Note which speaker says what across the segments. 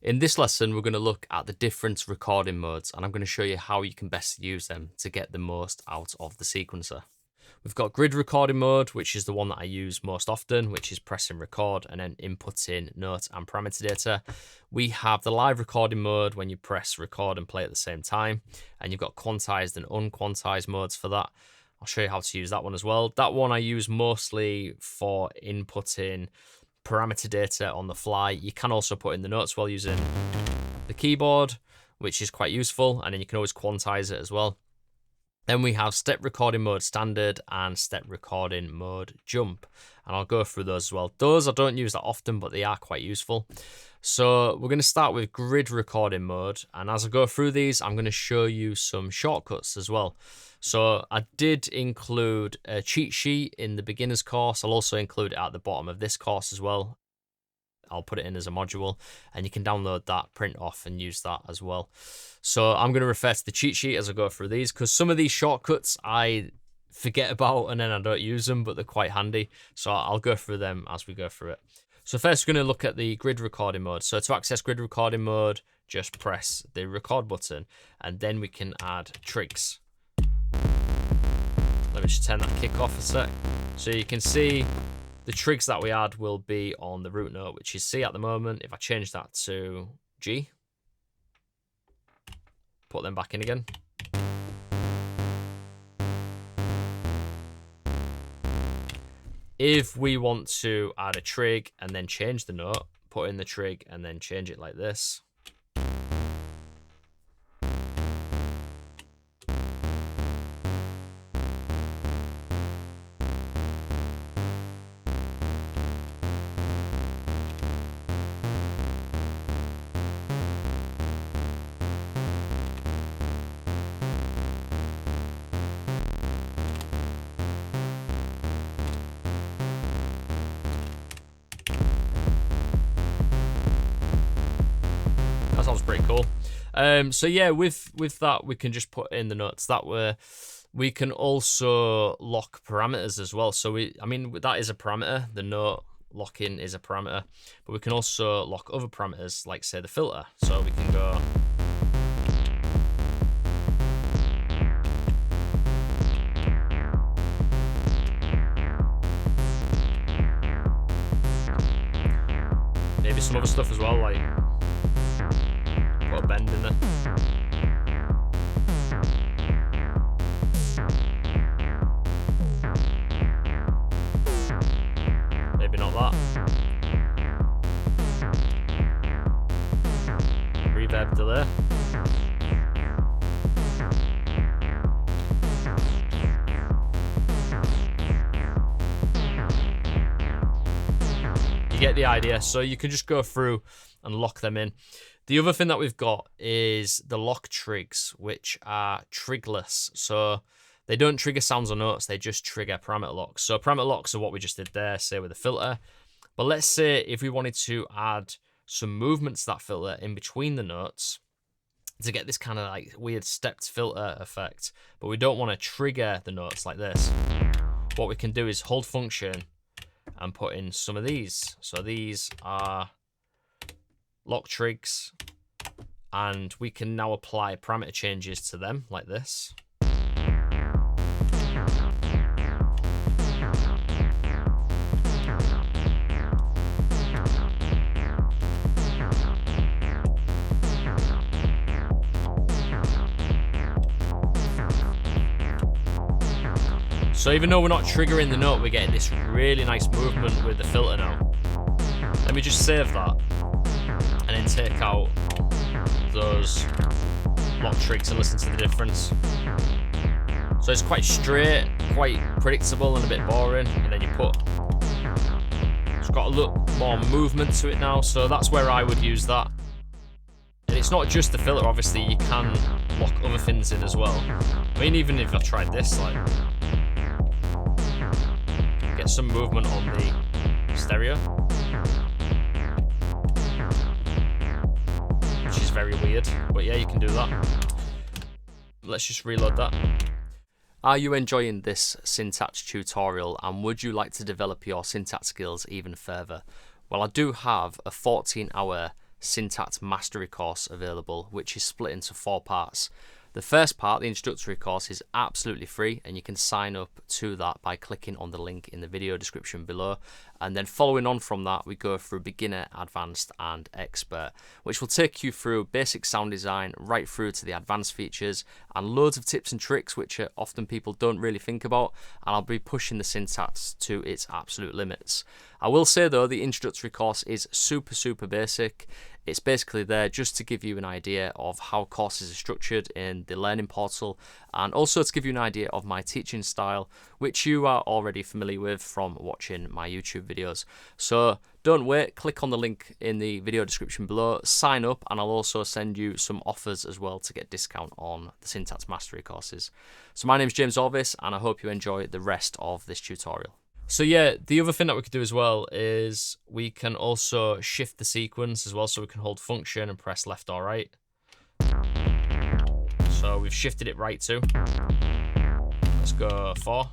Speaker 1: In this lesson, we're going to look at the different recording modes, and I'm going to show you how you can best use them to get the most out of the sequencer. We've got grid recording mode, which is the one that I use most often, which is pressing record and then inputting note and parameter data. We have the live recording mode when you press record and play at the same time, and you've got quantized and unquantized modes for that. I'll show you how to use that one as well. That one I use mostly for inputting parameter data on the fly. You can also put in the notes while using the keyboard, which is quite useful, and then you can always quantize it as well. Then we have step recording mode standard and step recording mode jump, and I'll go through those as well. Those I don't use that often, but they are quite useful. So we're going to start with grid recording mode, and as I go through these, I'm going to show you some shortcuts as well. So I did include a cheat sheet in the beginner's course. I'll also include it at the bottom of this course as well. I'll put it in as a module, and you can download that, print off, and use that as well. So I'm going to refer to the cheat sheet as I go through these, because some of these shortcuts I forget about and then I don't use them, but they're quite handy. So I'll go through them as we go through it. So first we're going to look at the grid recording mode. So to access grid recording mode, just press the record button, and then we can add trigs. Let me just turn that kick off a sec. So you can see the trigs that we add will be on the root note, which is C at the moment. If I change that to G, put them back in again. If we want to add a trig and then change the note, put in the trig and then change it like this. Sounds pretty cool. So yeah, with that we can just put in the notes. That way we can also lock parameters as well. So I mean that is a parameter. The note locking is a parameter, but we can also lock other parameters, like say the filter. So we can go maybe some other stuff as well, like put a bend in there. Maybe not that. Reverb delay. You get the idea. So you can just go through and lock them in. The other thing that we've got is the lock trigs, which are trigless. So they don't trigger sounds or notes, they just trigger parameter locks. So parameter locks are what we just did there, say with the filter. But let's say if we wanted to add some movement to that filter in between the notes to get this kind of like weird stepped filter effect, but we don't want to trigger the notes like this, what we can do is hold function and put in some of these. So these are lock trigs, and we can now apply parameter changes to them like this. So even though we're not triggering the note, we're getting this really nice movement with the filter now. Let me just save that and then take out those lock trigs and listen to the difference. So it's quite straight, quite predictable and a bit boring, and then it's got a little more movement to it now, so that's where I would use that. And it's not just the filter, obviously you can lock other things in as well. I mean, even if I tried this, like get some movement on the stereo, which is very weird, but yeah, you can do that. Let's just reload that. Are you enjoying this Syntakt tutorial, and would you like to develop your Syntakt skills even further? Well, I do have a 14-hour Syntakt Mastery course available, which is split into 4 parts. The first part, the introductory course, is absolutely free, and you can sign up to that by clicking on the link in the video description below. And then following on from that, we go through beginner, advanced and expert, which will take you through basic sound design right through to the advanced features and loads of tips and tricks which often people don't really think about, and I'll be pushing the Syntakt to its absolute limits. I will say though, the introductory course is super basic. It's basically there just to give you an idea of how courses are structured in the learning portal, and also to give you an idea of my teaching style, which you are already familiar with from watching my YouTube videos. So don't wait, click on the link in the video description below, sign up, and I'll also send you some offers as well to get discount on the Syntakt Mastery courses. So my name's James Orvis, and I hope you enjoy the rest of this tutorial. So yeah, the other thing that we could do as well is we can also shift the sequence as well, so we can hold function and press left or right. So we've shifted it right too. Let's go 4.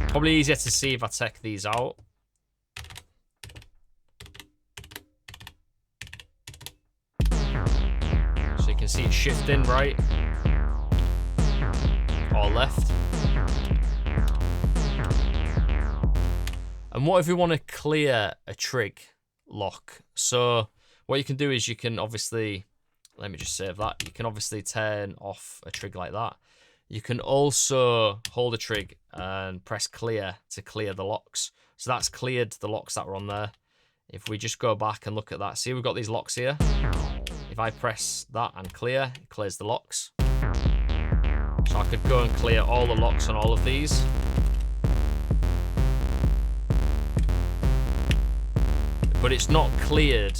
Speaker 1: Probably easier to see if I take these out. So you can see it shifting right or left. And what if we want to clear a trig lock? So what you can do is you can obviously, let me just save that. You can obviously turn off a trig like that. You can also hold a trig and press clear to clear the locks. So that's cleared the locks that were on there. If we just go back and look at that, see we've got these locks here. If I press that and clear, it clears the locks. So I could go and clear all the locks on all of these. But it's not cleared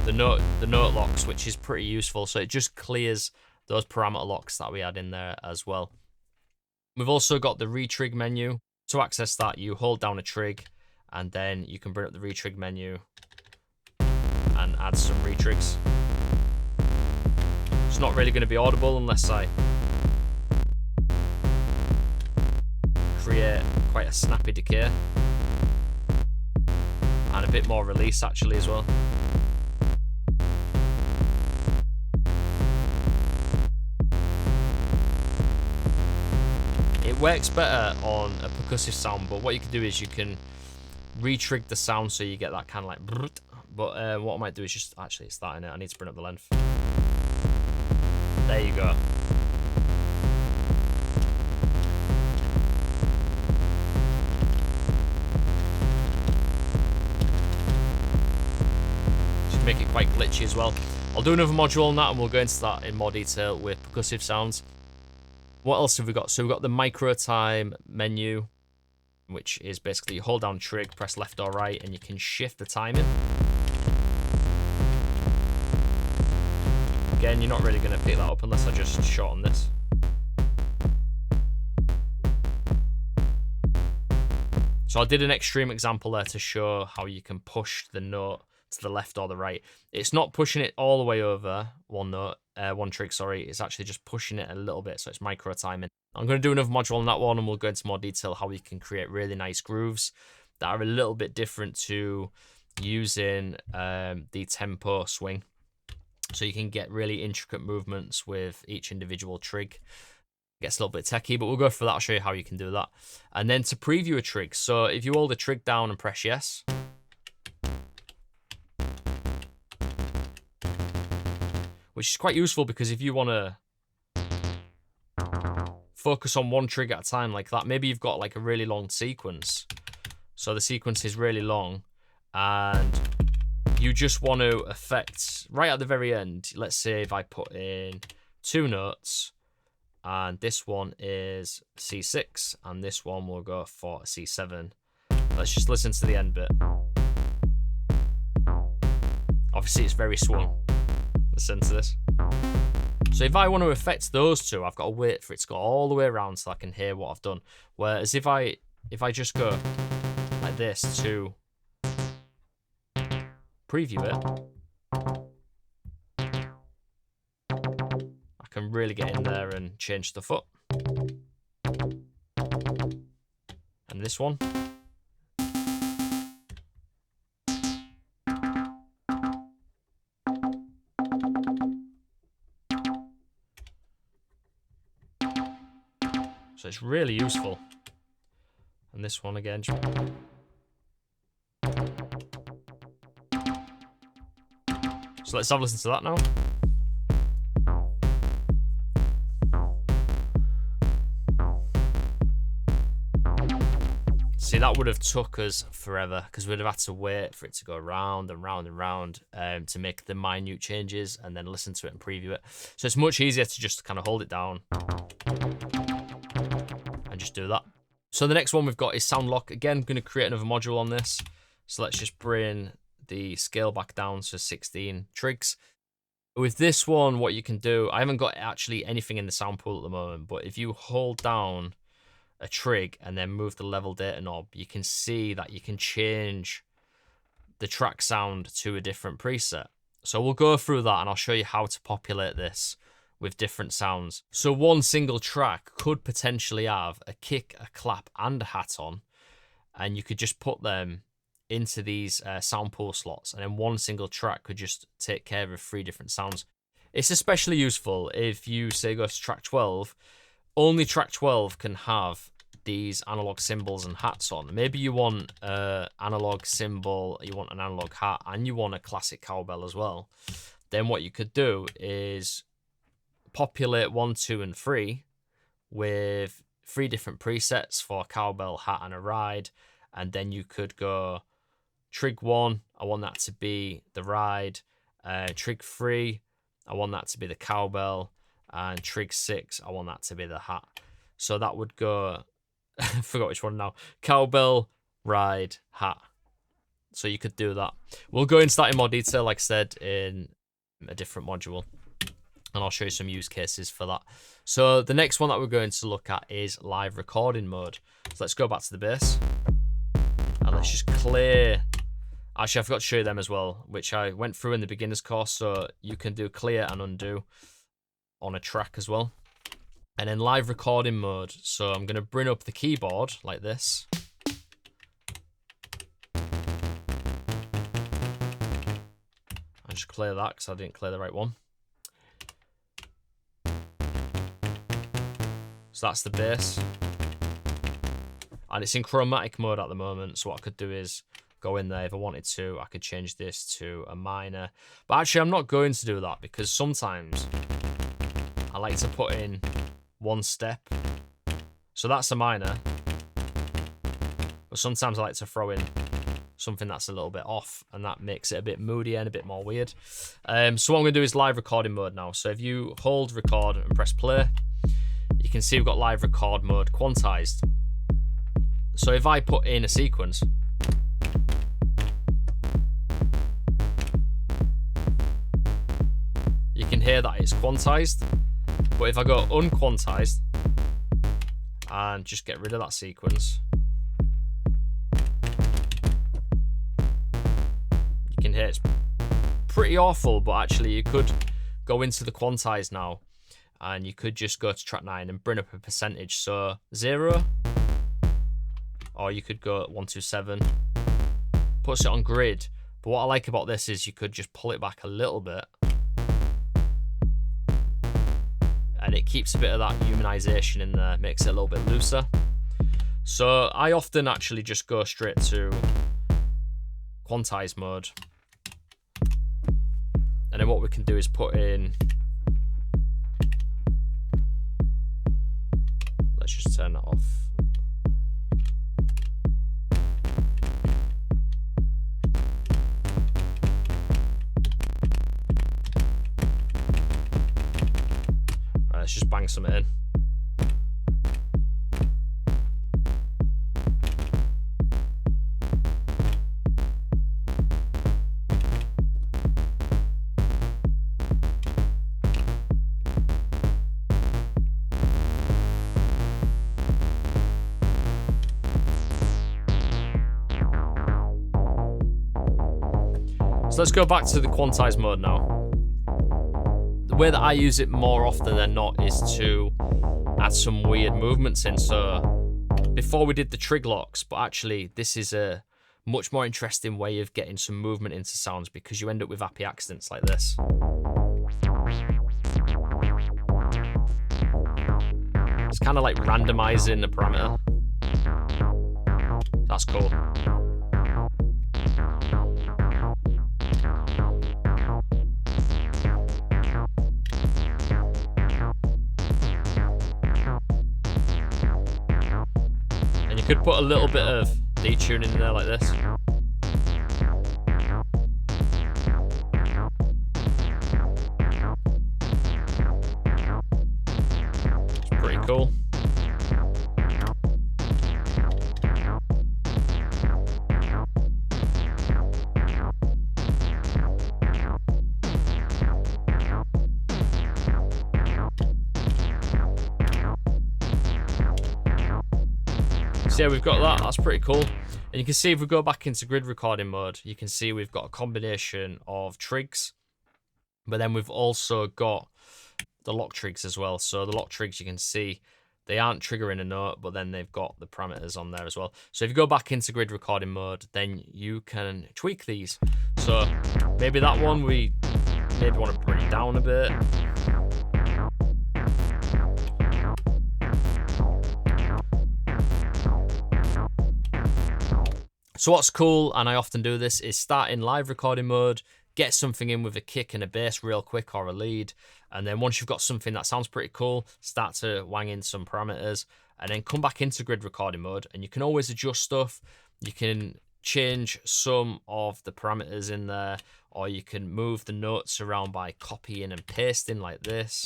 Speaker 1: the note locks, which is pretty useful. So it just clears those parameter locks that we had in there as well. We've also got the retrig menu. To access that, you hold down a trig, and then you can bring up the retrig menu and add some retrigs. It's not really going to be audible unless I create quite a snappy decay and a bit more release actually as well. It works better on a percussive sound, but what you can do is you can retrig the sound so you get that kind of like brrrt. But what I might do is just, actually it's that in it, I need to bring up the length. There you go. Make it quite glitchy as well. I'll do another module on that and we'll go into that in more detail with percussive sounds. What else have we got? So we've got the micro time menu, which is basically you hold down trig, press left or right, and you can shift the timing. Again, you're not really going to pick that up unless I just shorten this. So I did an extreme example there to show how you can push the note to the left or the right. It's not pushing it all the way over one trig, sorry. It's actually just pushing it a little bit, so it's micro timing. I'm going to do another module on that one, and we'll go into more detail how we can create really nice grooves that are a little bit different to using the tempo swing. So you can get really intricate movements with each individual trig. It gets a little bit techie, but we'll go through that. I'll show you how you can do that. And then to preview a trig, so if you hold a trig down and press yes, which is quite useful because if you want to focus on one trig at a time like that, maybe you've got like a really long sequence. So the sequence is really long and you just want to affect right at the very end. Let's say if I put in 2 notes and this one is C6 and this one will go for C7. Let's just listen to the end bit. Obviously it's very swung. Listen to this. So if I want to affect those two, I've got to wait for it to go all the way around so I can hear what I've done. Whereas if I just go like this to preview it, I can really get in there and change stuff up. And this one. So it's really useful. And this one again. So let's have a listen to that now. See, that would have took us forever because we'd have had to wait for it to go round and round and round to make the minute changes and then listen to it and preview it. So it's much easier to just kind of hold it down and just do that. So the next one we've got is sound lock. Again, I'm going to create another module on this. So let's just bring the scale back down to 16 trigs. With this one, what you can do, I haven't got actually anything in the sound pool at the moment, but if you hold down a trig and then move the level data knob, you can see that you can change the track sound to a different preset. So we'll go through that and I'll show you how to populate this with different sounds. So one single track could potentially have a kick, a clap and a hat on, and you could just put them into these sound pool slots, and then one single track could just take care of 3 different sounds. It's especially useful if you say go to track 12. Only track 12 can have these analog cymbals and hats on. Maybe you want an analog cymbal, you want an analog hat, and you want a classic cowbell as well. Then what you could do is populate 1, 2, and 3 with 3 different presets for cowbell, hat, and a ride. And then you could go trig 1, I want that to be the ride. Trig 3, I want that to be the cowbell. And trig 6, I want that to be the hat. So that would go, I forgot which one now. Cowbell, ride, hat. So you could do that. We'll go into that in more detail, like I said, in a different module. And I'll show you some use cases for that. So the next one that we're going to look at is live recording mode. So let's go back to the bass. And let's just clear. Actually, I forgot to show you them as well, which I went through in the beginner's course. So you can do clear and undo on a track as well. And in live recording mode, so I'm going to bring up the keyboard like this. I just clear that because I didn't clear the right one. So that's the bass. And it's in chromatic mode at the moment, so what I could do is go in there. If I wanted to, I could change this to a minor. But actually, I'm not going to do that because sometimes I like to put in one step. So that's a minor. But sometimes I like to throw in something that's a little bit off, and that makes it a bit moody and a bit more weird. So what I'm going to do is live recording mode now. So if you hold record and press play, you can see we've got live record mode quantized. So if I put in a sequence, you can hear that it's quantized. But if I go unquantized and just get rid of that sequence, you can hear it's pretty awful. But actually you could go into the quantized now, and you could just go to track 9 and bring up a percentage. So 0, or you could go 127, puts it on grid. But what I like about this is you could just pull it back a little bit, and it keeps a bit of that humanization in there, makes it a little bit looser. So I often actually just go straight to quantize mode. And then what we can do is put in, let's just turn that off. Let's just bang some in. So let's go back to the quantize mode now. The way that I use it more often than not is to add some weird movements in. So before we did the trig locks, but actually this is a much more interesting way of getting some movement into sounds, because you end up with happy accidents like this. It's kind of like randomizing the parameter. That's cool. And you could put a little bit of detuning in there like this. It's pretty cool. So yeah, we've got that. That's pretty cool. And you can see if we go back into grid recording mode, you can see we've got a combination of trigs, but then we've also got the lock trigs as well. So the lock trigs, you can see they aren't triggering a note, but then they've got the parameters on there as well. So if you go back into grid recording mode, then you can tweak these. So maybe that one, we maybe want to bring it down a bit. So what's cool, and I often do this, is start in live recording mode, get something in with a kick and a bass real quick, or a lead, and then once you've got something that sounds pretty cool, start to wang in some parameters, and then come back into grid recording mode, and you can always adjust stuff. You can change some of the parameters in there, or you can move the notes around by copying and pasting like this.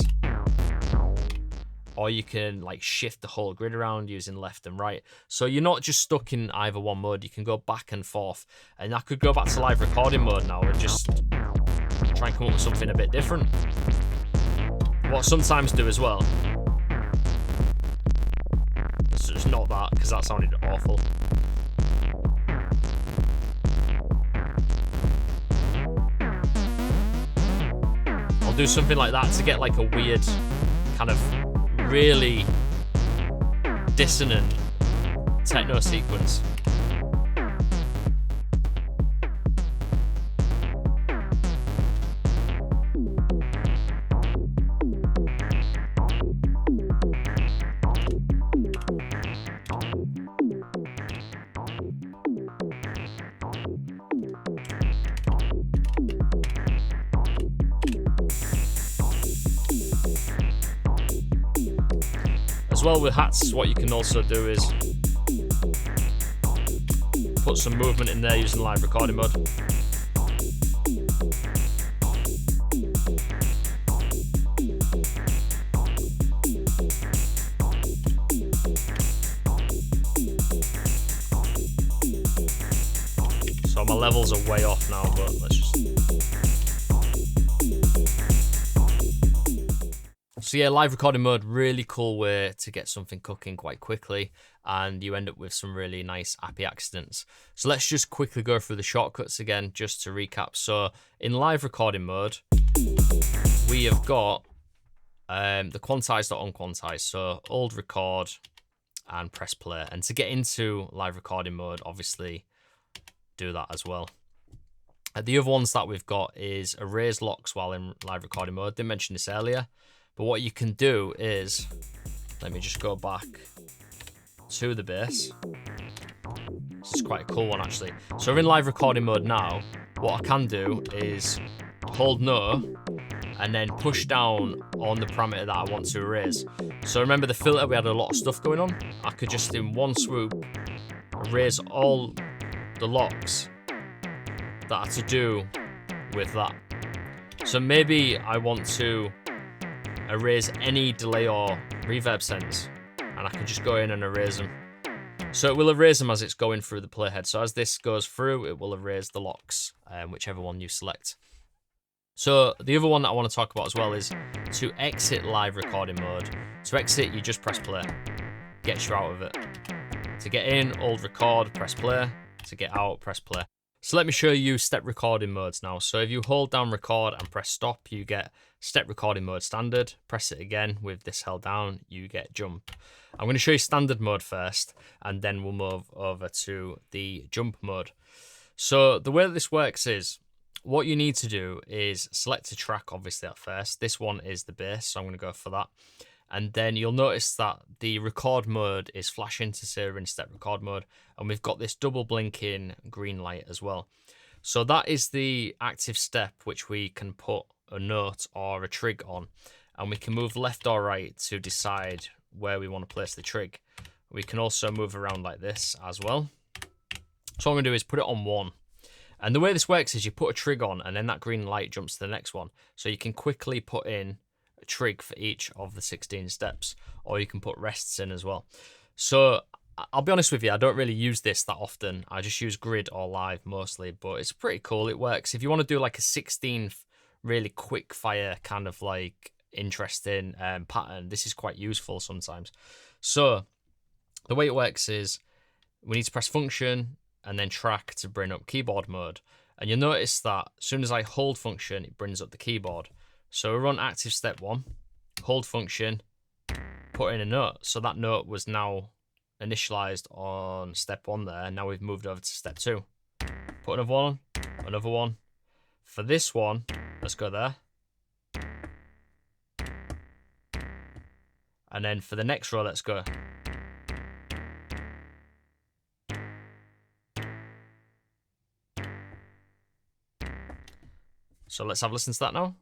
Speaker 1: Or you can like shift the whole grid around using left and right. So you're not just stuck in either one mode, you can go back and forth. And I could go back to live recording mode now and just try and come up with something a bit different. What I sometimes do as well, it's just not that, because that sounded awful. I'll do something like that to get like a weird kind of really dissonant techno sequence. As well with hats, what you can also do is put some movement in there using live recording mode. So my levels are way off now, but let's just... So yeah, live recording mode, really cool way to get something cooking quite quickly, and you end up with some really nice happy accidents. So let's just quickly go through the shortcuts again, just to recap. So in live recording mode, we have got the quantized or unquantized. So hold record and press play. And to get into live recording mode, obviously do that as well. The other ones that we've got is erase locks while in live recording mode. Didn't mention this earlier. But what you can do is, let me just go back to the bass. This is quite a cool one actually. So we're in live recording mode now. What I can do is hold no and then push down on the parameter that I want to erase. So remember the filter, we had a lot of stuff going on. I could just in one swoop erase all the locks that are to do with that. So maybe I want to erase any delay or reverb sends, and I can just go in and erase them. So it will erase them as it's going through the playhead. So as this goes through, it will erase the locks, whichever one you select. So the other one that I want to talk about as well is to exit live recording mode. To exit, you just press play. Gets you out of it. To get in, hold record, press play. To get out, press play. So let me show you step recording modes now. So if you hold down record and press stop, you get step recording mode standard. Press it again with this held down, you get jump. I'm going to show you standard mode first, and then we'll move over to the jump mode. So the way that this works is, what you need to do is select a track, obviously, at first. This one is the bass, so I'm going to go for that. And then you'll notice that the record mode is flashing to say we're in step record mode, and we've got this double blinking green light as well. So that is the active step which we can put a note or a trig on, and we can move left or right to decide where we want to place the trig. We can also move around like this as well. So what I'm going to do is put it on 1. And the way this works is you put a trig on, and then that green light jumps to the next one. So you can quickly put in a trig for each of the 16 steps, or you can put rests in as well. So I'll be honest with you, I don't really use this that often. I just use grid or live mostly, but it's pretty cool. It works. If you want to do like a 16th really quick fire kind of like interesting pattern, this is quite useful sometimes. So the way it works is we need to press function and then track to bring up keyboard mode. And you'll notice that as soon as I hold function, it brings up the keyboard. So we run active step 1, hold function, put in a note. So that note was now initialized on step 1 there. Now we've moved over to step 2. Put another one on, another one. For this one, let's go there. And then for the next row, let's go. So let's have a listen to that now.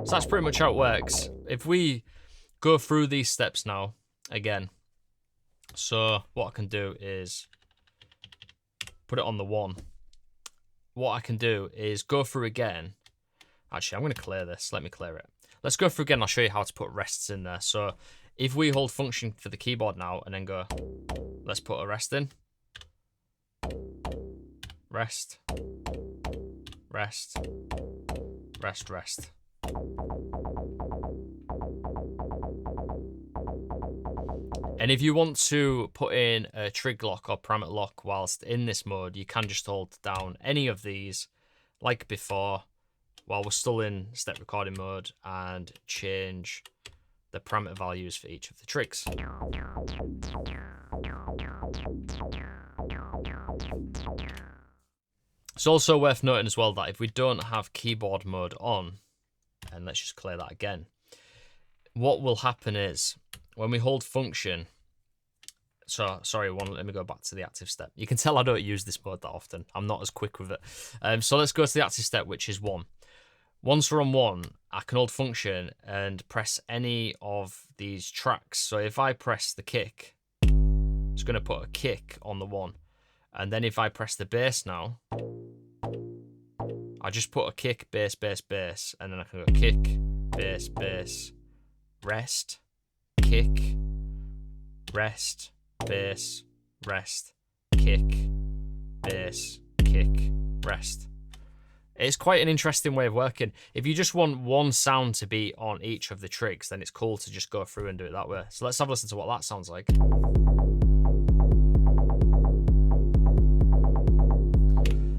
Speaker 1: So that's pretty much how it works. If we go through these steps now, again, so what I can do is put it on the 1. What I can do is go through again. Actually, I'm going to clear this. Let me clear it. Let's go through again. I'll show you how to put rests in there. So if we hold function for the keyboard now and then go, let's put a rest in. Rest. Rest. Rest, rest. And if you want to put in a trig lock or parameter lock whilst in this mode, you can just hold down any of these like before while we're still in step recording mode and change the parameter values for each of the trigs. It's also worth noting as well that if we don't have keyboard mode on, and let's just clear that again, what will happen is when we hold function, so sorry, let me go back to the active step. You can tell I don't use this mode that often. I'm not as quick with it. So let's go to the active step, which is 1. Once we're on 1, I can hold function and press any of these tracks. So if I press the kick, it's going to put a kick on the 1. And then if I press the bass now, I just put a kick, bass, bass, bass, and then I can go kick, bass, bass, rest, kick, rest, bass, rest, kick, bass, kick, rest. It's quite an interesting way of working. If you just want one sound to be on each of the trigs, then it's cool to just go through and do it that way. So let's have a listen to what that sounds like.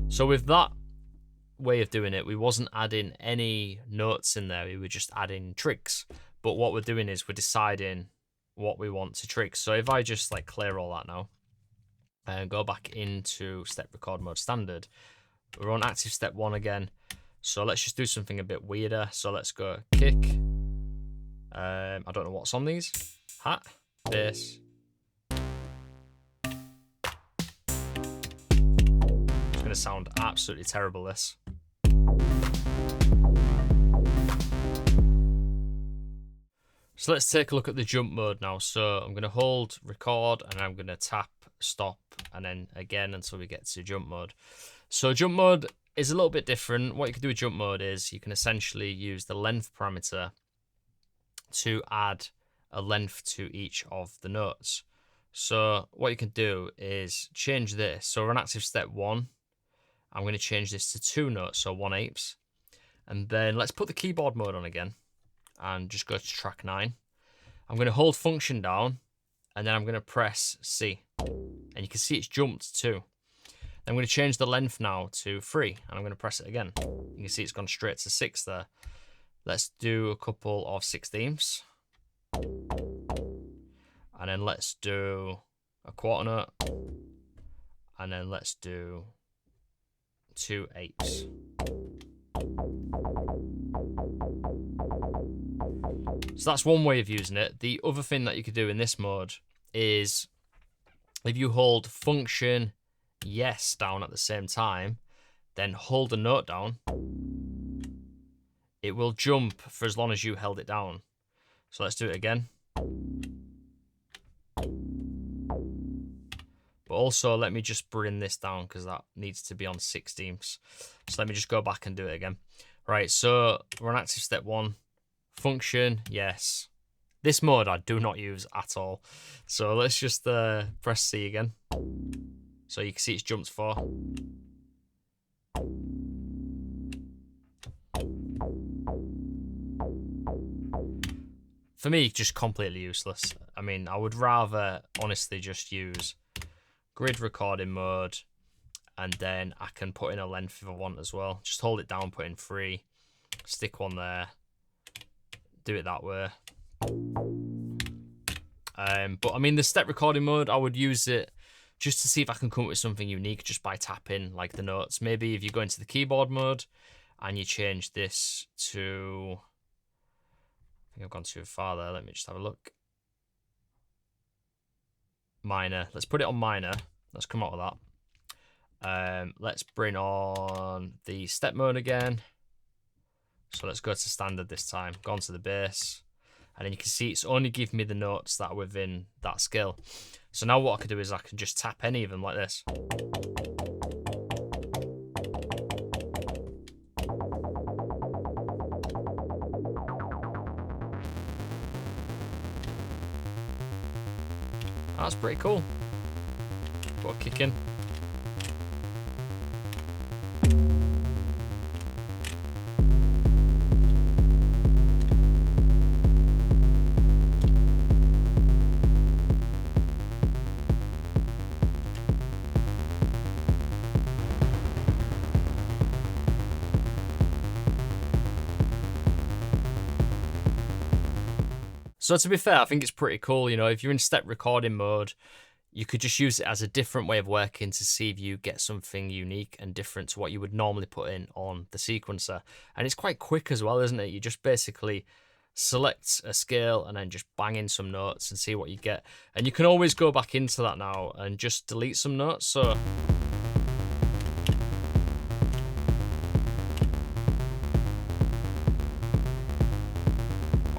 Speaker 1: So with that way of doing it, we wasn't adding any notes in there, we were just adding trigs. But what we're doing is we're deciding what we want to trig. So if I just like clear all that now and go back into step record mode standard, we're on active step 1 again. So let's just do something a bit weirder. So let's go kick. I don't know what's on these. Hat, bass. It's going to sound absolutely terrible, this. So let's take a look at the jump mode now. So I'm going to hold record and I'm going to tap stop and then again until we get to jump mode. So jump mode is a little bit different. What you can do with jump mode is you can essentially use the length parameter to add a length to each of the notes. So what you can do is change this. So we're on active step 1. I'm going to change this to 2 notes, so 1/8. And then let's put the keyboard mode on again and just go to track 9. I'm going to hold function down and then I'm going to press C. And you can see it's jumped too. Then I'm going to change the length now to 3 and I'm going to press it again. You can see it's gone straight to 6 there. Let's do a couple of 16ths. And then let's do a quarter note. And then let's do 2 8s. So that's one way of using it. The other thing that you could do in this mode is if you hold function yes down at the same time, then hold the note down, it will jump for as long as you held it down. So let's do it again. But also let me just bring this down because that needs to be on 16ths. So let me just go back and do it again. Right, so we're on active step 1. Function, yes. This mode I do not use at all. So let's just press C again. So you can see it's jumped 4. For me, just completely useless. I mean, I would rather honestly just use grid recording mode, and then I can put in a length if I want as well. Just hold it down, put in 3, stick one there, do it that way. But I mean, the step recording mode, I would use it just to see if I can come up with something unique just by tapping like the notes. Maybe if you go into the keyboard mode and you change this to, I think I've gone too far there. Let me just have a look. Minor. Let's put it on minor. Let's come out of that. Let's bring on the step mode again. So let's go to standard this time. Go on to the bass. And then you can see it's only giving me the notes that are within that scale. So now what I can do is I can just tap any of them like this. That's pretty cool. Put a kick in. So to be fair, I think it's pretty cool. You know, if you're in step recording mode, you could just use it as a different way of working to see if you get something unique and different to what you would normally put in on the sequencer. And it's quite quick as well, isn't it? You just basically select a scale and then just bang in some notes and see what you get. And you can always go back into that now and just delete some notes. So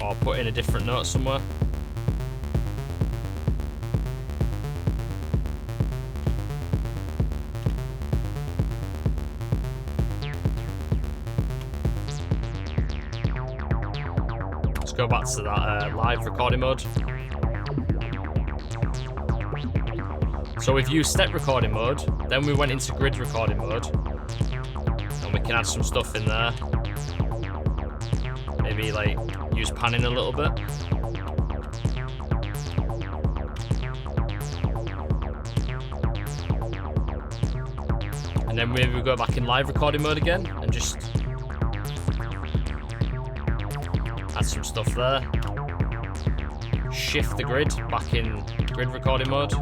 Speaker 1: or put in a different note somewhere. Let's go back to that live recording mode. So we've used step recording mode, then we went into grid recording mode, and we can add some stuff in there. Maybe like use panning a little bit. And then maybe we go back in live recording mode again and just add some stuff there. Shift the grid back in grid recording mode.